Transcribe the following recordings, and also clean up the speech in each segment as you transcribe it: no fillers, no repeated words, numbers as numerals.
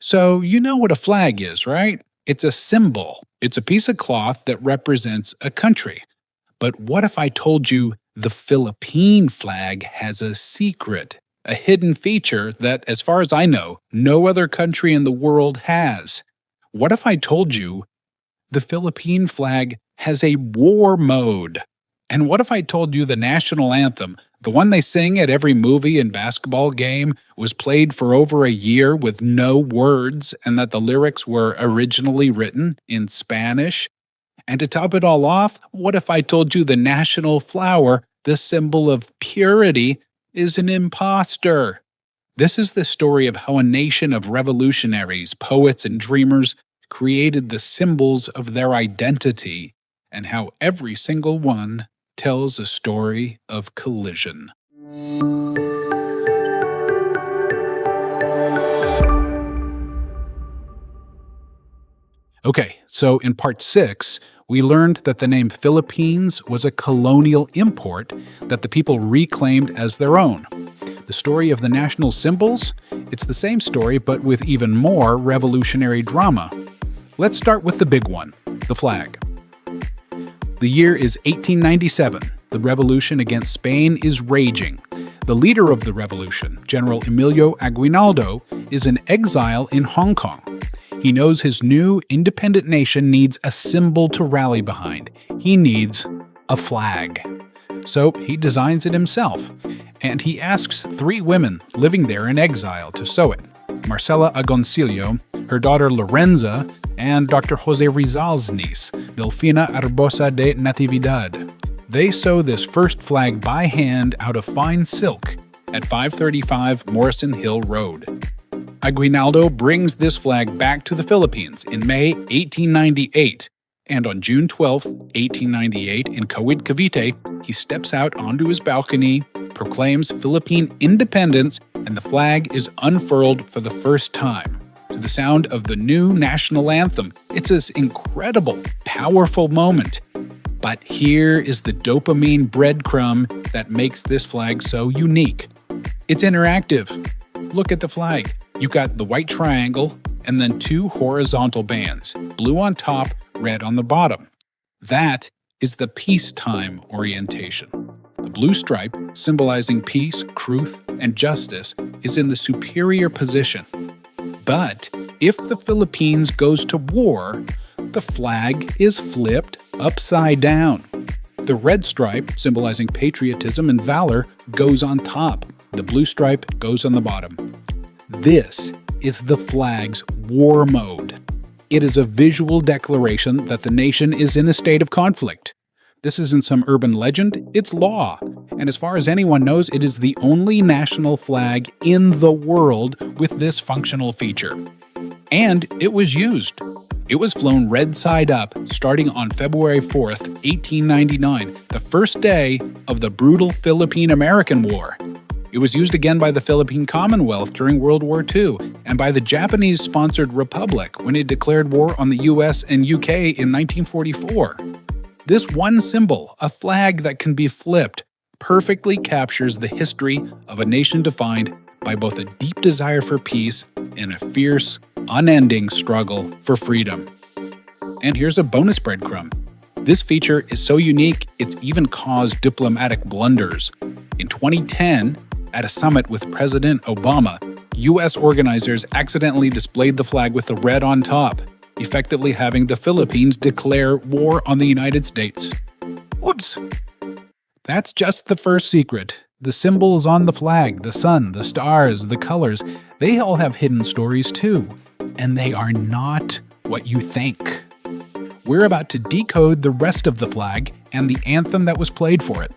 So, you know what a flag is, right? It's a symbol. It's a piece of cloth that represents a country. But what if I told you the Philippine flag has a secret, a hidden feature that, as far as I know, no other country in the world has? What if I told you the Philippine flag has a war mode? And what if I told you the national anthem, the one they sing at every movie and basketball game, was played for over a year with no words and that the lyrics were originally written in Spanish? And to top it all off, what if I told you the national flower, the symbol of purity, is an imposter? This is the story of how a nation of revolutionaries, poets, and dreamers created the symbols of their identity, and how every single one tells a story of collision. Okay, so in part 6, we learned that the name Philippines was a colonial import that the people reclaimed as their own. The story of the national symbols? It's the same story, but with even more revolutionary drama. Let's start with the big one, the flag. The year is 1897. The revolution against Spain is raging. The leader of the revolution, General Emilio Aguinaldo, is in exile in Hong Kong. He knows his new independent nation needs a symbol to rally behind. He needs a flag. So he designs it himself, and he asks 3 women living there in exile to sew it. Marcela Agoncillo, her daughter Lorenza, and Dr. Jose Rizal's niece, Delfina Arbosa de Natividad. They sew this first flag by hand out of fine silk at 535 Morrison Hill Road. Aguinaldo brings this flag back to the Philippines in May 1898, and on June 12, 1898, in Kawit, Cavite, he steps out onto his balcony, proclaims Philippine independence, and the flag is unfurled for the first time to the sound of the new national anthem. It's this incredible, powerful moment. But here is the dopamine breadcrumb that makes this flag so unique. It's interactive. Look at the flag. You got the white triangle and then 2 horizontal bands, blue on top, red on the bottom. That is the peacetime orientation. The blue stripe, symbolizing peace, truth, and justice, is in the superior position. But if the Philippines goes to war, the flag is flipped upside down. The red stripe, symbolizing patriotism and valor, goes on top. The blue stripe goes on the bottom. This is the flag's war mode. It is a visual declaration that the nation is in a state of conflict. This isn't some urban legend, it's law. And as far as anyone knows, it is the only national flag in the world with this functional feature. And it was used. It was flown red side up starting on February 4th, 1899, the first day of the brutal Philippine-American War. It was used again by the Philippine Commonwealth during World War II and by the Japanese-sponsored Republic when it declared war on the US and UK in 1944. This one symbol, a flag that can be flipped, perfectly captures the history of a nation defined by both a deep desire for peace and a fierce, unending struggle for freedom. And here's a bonus breadcrumb. This feature is so unique, it's even caused diplomatic blunders. In 2010, at a summit with President Obama, U.S. organizers accidentally displayed the flag with the red on top, effectively having the Philippines declare war on the United States. Whoops! That's just the first secret. The symbols on the flag, the sun, the stars, the colors, they all have hidden stories too. And they are not what you think. We're about to decode the rest of the flag and the anthem that was played for it.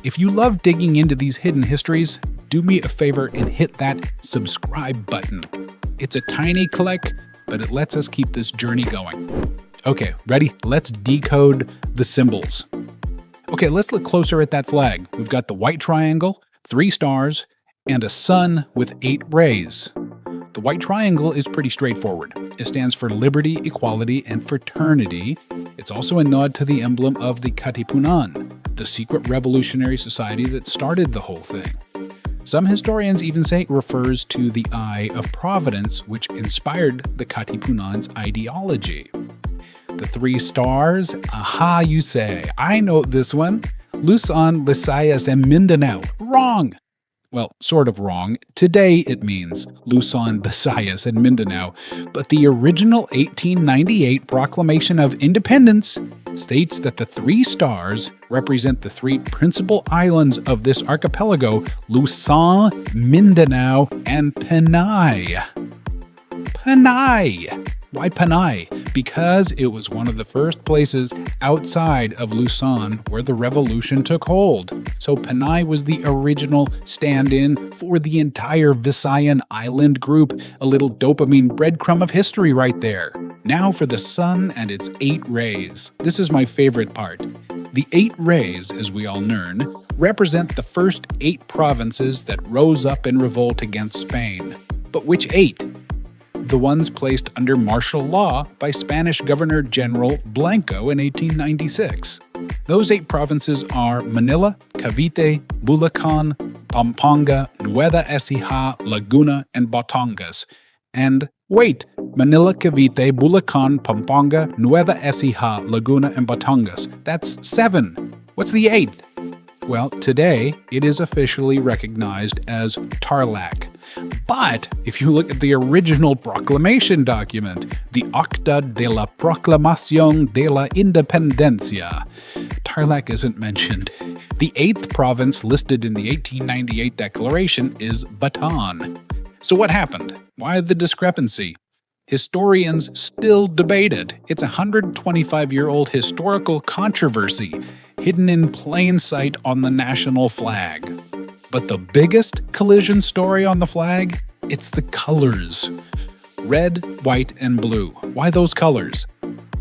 If you love digging into these hidden histories, do me a favor and hit that subscribe button. It's a tiny click, but it lets us keep this journey going. Okay, ready? Let's decode the symbols. Okay, let's look closer at that flag. We've got the white triangle, 3 stars, and a sun with 8 rays. The white triangle is pretty straightforward. It stands for liberty, equality, and fraternity. It's also a nod to the emblem of the Katipunan, the secret revolutionary society that started the whole thing. Some historians even say it refers to the Eye of Providence, which inspired the Katipunan's ideology. The three stars? Aha, you say. I know this one. Luzon, Visayas, and Mindanao. Wrong! Well, sort of wrong. Today it means Luzon, Visayas, and Mindanao, but the original 1898 Proclamation of Independence states that the three stars represent the three principal islands of this archipelago, Luzon, Mindanao, and Panay. Panay! Why Panay? Because it was one of the first places outside of Luzon where the revolution took hold. So Panay was the original stand-in for the entire Visayan island group, a little dopamine breadcrumb of history right there. Now for the sun and its 8 rays. This is my favorite part. The 8 rays, as we all learn, represent the first 8 provinces that rose up in revolt against Spain. But which 8? The ones placed under martial law by Spanish Governor General Blanco in 1896. Those 8 provinces are Manila, Cavite, Bulacan, Pampanga, Nueva Ecija, Laguna, and Batangas. And wait, Manila, Cavite, Bulacan, Pampanga, Nueva Ecija, Laguna, and Batangas. That's 7. What's the 8th? Well, today it is officially recognized as Tarlac. But if you look at the original proclamation document, the Acta de la Proclamación de la Independencia, Tarlac isn't mentioned. The 8th province listed in the 1898 declaration is Bataan. So what happened? Why the discrepancy? Historians still debate it. It's a 125-year-old historical controversy hidden in plain sight on the national flag. But the biggest collision story on the flag? It's the colors. Red, white, and blue. Why those colors?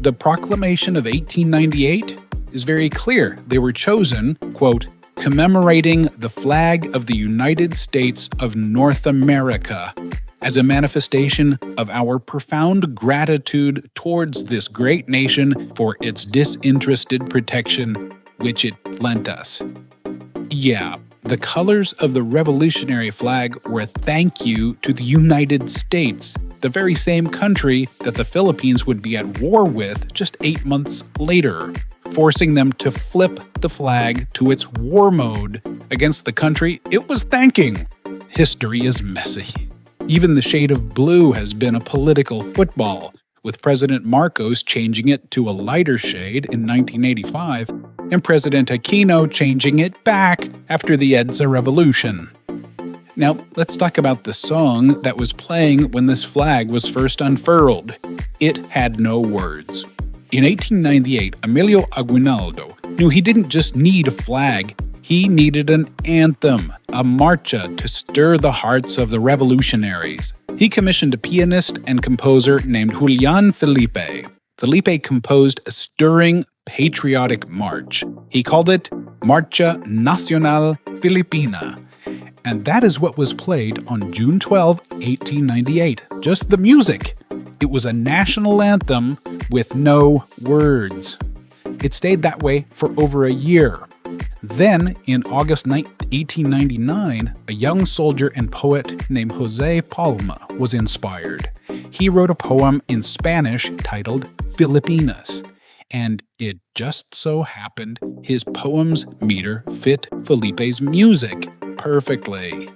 The Proclamation of 1898 is very clear. They were chosen, quote, commemorating the flag of the United States of North America as a manifestation of our profound gratitude towards this great nation for its disinterested protection which it lent us. Yeah, the colors of the revolutionary flag were a thank you to the United States, the very same country that the Philippines would be at war with just 8 months later, forcing them to flip the flag to its war mode against the country it was thanking. History is messy. Even the shade of blue has been a political football, with President Marcos changing it to a lighter shade in 1985, and President Aquino changing it back after the EDSA revolution. Now, let's talk about the song that was playing when this flag was first unfurled. It had no words. In 1898, Emilio Aguinaldo knew he didn't just need a flag, he needed an anthem, a marcha to stir the hearts of the revolutionaries. He commissioned a pianist and composer named Julian Felipe. Felipe composed a stirring, patriotic march. He called it Marcha Nacional Filipina. And that is what was played on June 12, 1898. Just the music. It was a national anthem with no words. It stayed that way for over a year. Then, in August 1899, a young soldier and poet named Jose Palma was inspired. He wrote a poem in Spanish titled Filipinas, and it just so happened his poem's meter fit Felipe's music perfectly.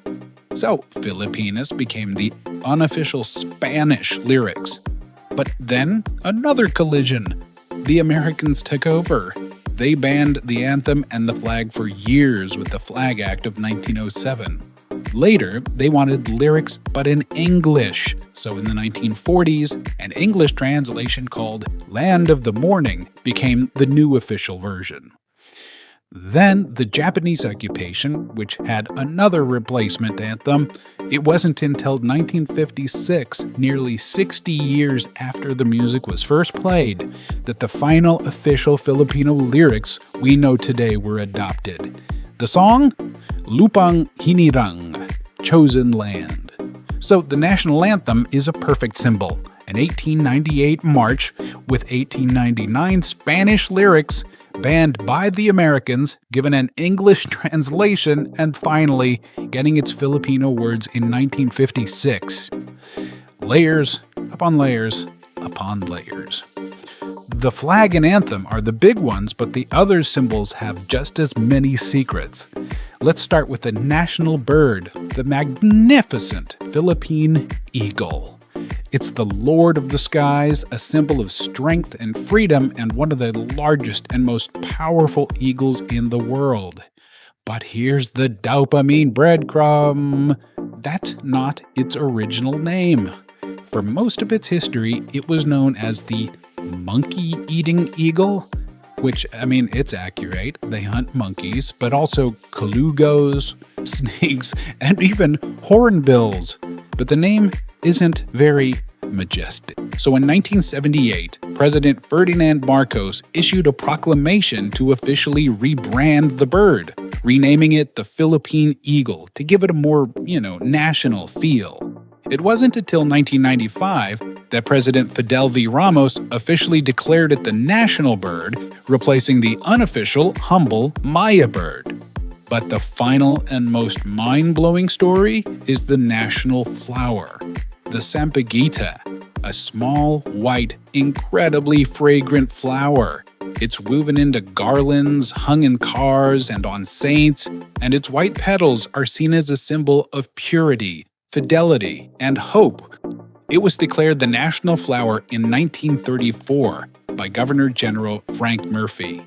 So, Filipinas became the unofficial Spanish lyrics. But then, another collision. The Americans took over. They banned the anthem and the flag for years with the Flag Act of 1907. Later, they wanted lyrics but in English, so in the 1940s, an English translation called Land of the Morning became the new official version. Then the Japanese occupation, which had another replacement anthem. It wasn't until 1956, nearly 60 years after the music was first played, that the final official Filipino lyrics we know today were adopted. The song? Lupang Hinirang, Chosen Land. So the national anthem is a perfect symbol, an 1898 march with 1899 Spanish lyrics banned by the Americans, given an English translation, and finally getting its Filipino words in 1956. Layers upon layers upon layers. The flag and anthem are the big ones, but the other symbols have just as many secrets. Let's start with the national bird, the magnificent Philippine Eagle. It's the lord of the skies, a symbol of strength and freedom, and one of the largest and most powerful eagles in the world. But here's the dopamine breadcrumb. That's not its original name. For most of its history, it was known as the monkey-eating eagle, which, it's accurate. They hunt monkeys, but also colugos, snakes, and even hornbills. But the name isn't very majestic. So in 1978, President Ferdinand Marcos issued a proclamation to officially rebrand the bird, renaming it the Philippine Eagle to give it a more, national feel. It wasn't until 1995 that President Fidel V. Ramos officially declared it the national bird, replacing the unofficial, humble Maya bird. But the final and most mind-blowing story is the national flower, the Sampaguita, a small, white, incredibly fragrant flower. It's woven into garlands, hung in cars and on saints, and its white petals are seen as a symbol of purity, fidelity, and hope. It was declared the national flower in 1934 by Governor General Frank Murphy.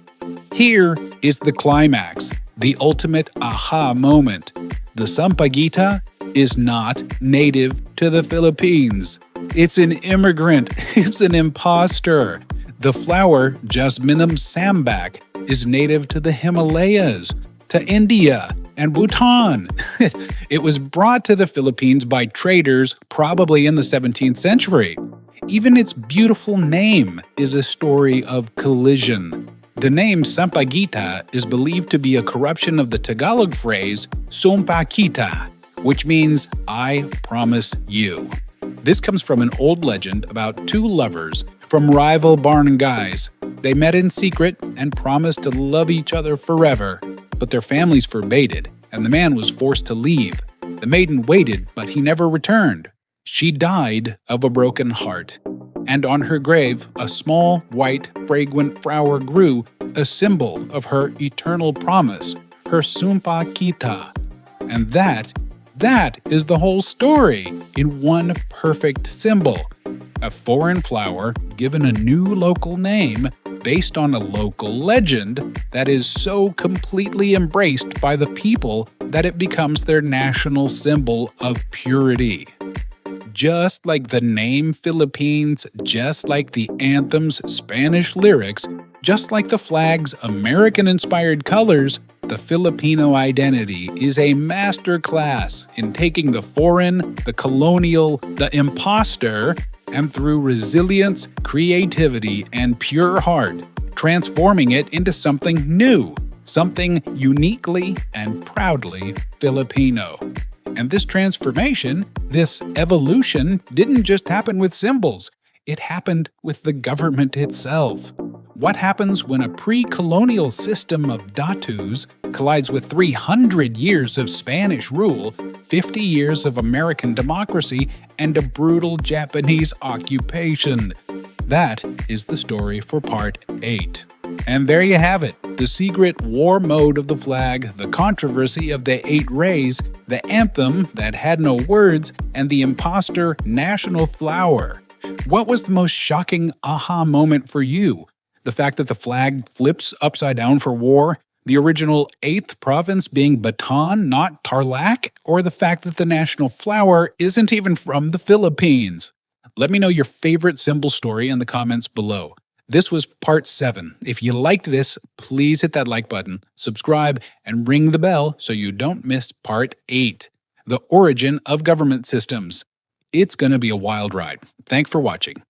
Here is the climax, the ultimate aha moment. The Sampaguita is not native to the Philippines. It's an immigrant. It's an imposter. The flower, Jasminum sambac, is native to the Himalayas, to India, and Bhutan. It was brought to the Philippines by traders probably in the 17th century. Even its beautiful name is a story of collision. The name Sampaguita is believed to be a corruption of the Tagalog phrase Sumpa Kita, which means I promise you. This comes from an old legend about two lovers from rival barangays. They met in secret and promised to love each other forever, but their families forbade it, and the man was forced to leave. The maiden waited, but he never returned. She died of a broken heart, and on her grave a small, white, fragrant flower grew, a symbol of her eternal promise, her Sumpa Kita. And that is the whole story in one perfect symbol. A foreign flower given a new local name based on a local legend that is so completely embraced by the people that it becomes their national symbol of purity. Just like the name Philippines, just like the anthem's Spanish lyrics, just like the flag's American-inspired colors, the Filipino identity is a masterclass in taking the foreign, the colonial, the imposter, and through resilience, creativity, and pure heart, transforming it into something new, something uniquely and proudly Filipino. And this transformation, this evolution, didn't just happen with symbols. It happened with the government itself. What happens when a pre-colonial system of datus collides with 300 years of Spanish rule, 50 years of American democracy, and a brutal Japanese occupation? That is the story for Part 8. And there you have it, the secret war mode of the flag, the controversy of the 8 rays, the anthem that had no words, and the imposter national flower. What was the most shocking aha moment for you? The fact that the flag flips upside down for war? The original 8th province being Bataan, not Tarlac? Or the fact that the national flower isn't even from the Philippines? Let me know your favorite symbol story in the comments below. This was Part 7. If you liked this, please hit that like button, subscribe, and ring the bell so you don't miss Part 8, the origin of government systems. It's going to be a wild ride. Thanks for watching.